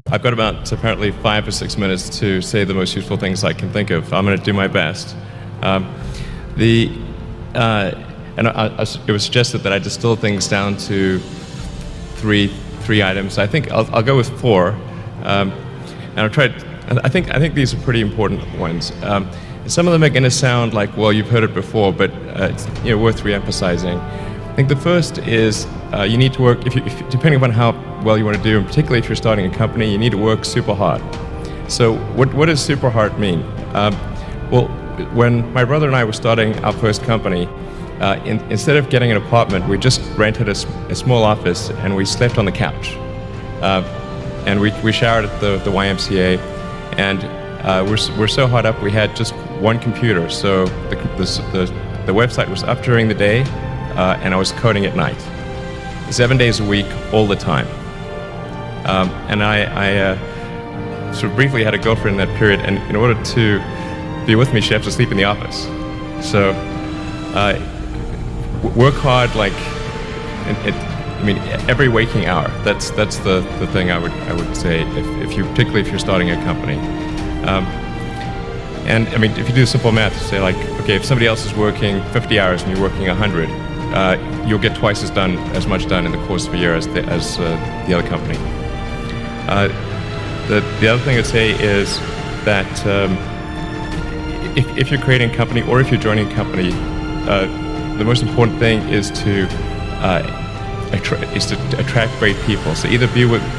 I've got about apparently 5 or 6 minutes to say the most useful things I can think of. I'm going to do my best. It was suggested that I distill things down to three items. I think I'll go with 4, and I'll try. I think these are pretty important ones. Some of them are going to sound like, well, you've heard it before, but it's worth re-emphasizing. I think the first is you need to work, depending upon how well you want to do, and particularly if you're starting a company, you need to work super hard. So what does super hard mean? Well, when my brother and I were starting our first company, instead of getting an apartment, we just rented a small office and we slept on the couch. And we showered at the YMCA, and we're so hard up we had just one computer. So the website was up during the day, and I was coding at night, 7 days a week, all the time. And I sort of briefly had a girlfriend in that period, and in order to be with me, she had to sleep in the office. So work hard, like every waking hour. That's the thing I would say, particularly if you're starting a company. And I mean, if you do simple math, you say like, okay, if somebody else is working 50 hours and you're working 100, you'll get twice as much done in the course of a year as the other company. The other thing I'd say is that if you're creating a company or if you're joining a company, the most important thing is to attract great people. So either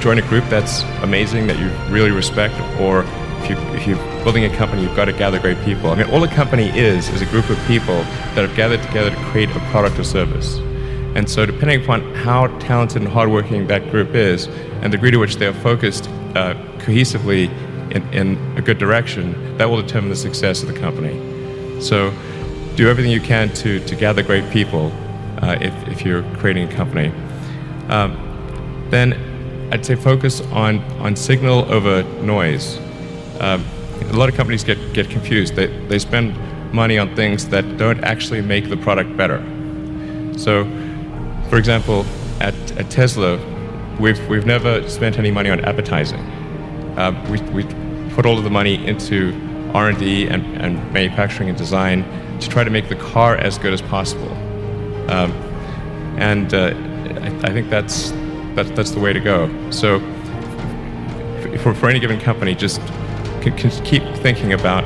join a group that's amazing, that you really respect, or if you're building a company, you've got to gather great people. I mean, all a company is a group of people that have gathered together to create a product or service. And so depending upon how talented and hardworking that group is, and the degree to which they are focused cohesively in a good direction, that will determine the success of the company. So do everything you can to gather great people if you're creating a company. Then I'd say focus on signal over noise. A lot of companies get confused. They spend money on things that don't actually make the product better. So, for example, at Tesla, we've never spent any money on advertising. We put all of the money into R&D and manufacturing and design to try to make the car as good as possible. I think that's the way to go. So, for any given company, just keep thinking about,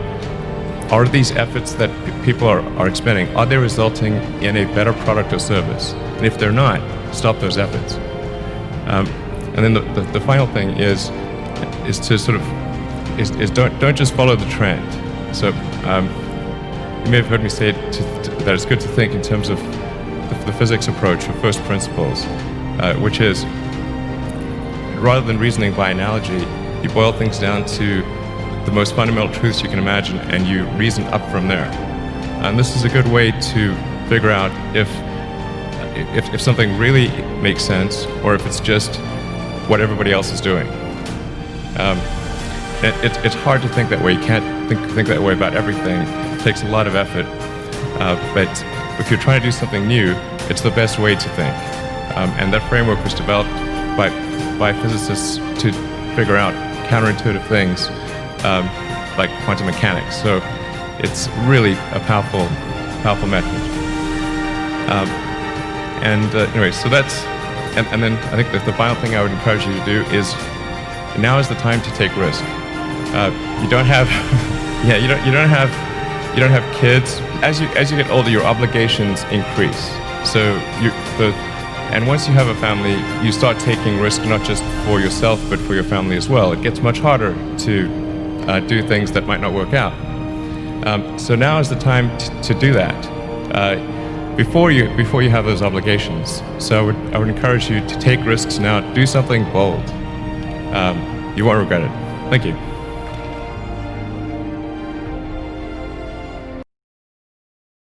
are these efforts that people are expending, are they resulting in a better product or service? And if they're not, stop those efforts. And then the final thing is to sort of don't just follow the trend. So you may have heard me say that it's good to think in terms of the physics approach or first principles, which is, rather than reasoning by analogy, you boil things down to the most fundamental truths you can imagine, and you reason up from there. And this is a good way to figure out if something really makes sense, or if it's just what everybody else is doing. It's hard to think that way. You can't think that way about everything. It takes a lot of effort. But if you're trying to do something new, it's the best way to think. And that framework was developed by physicists to figure out counterintuitive things, like quantum mechanics. So it's really a powerful method. Anyway, so that's, and then I think that the final thing I would encourage you to do is, now is the time to take risk. You don't have, you don't have kids. As you get older, your obligations increase. So and once you have a family, you start taking risk not just for yourself but for your family as well. It gets much harder to do things that might not work out. So now is the time to do that before you have those obligations. So I would encourage you to take risks now. Do something bold. You won't regret it. Thank you.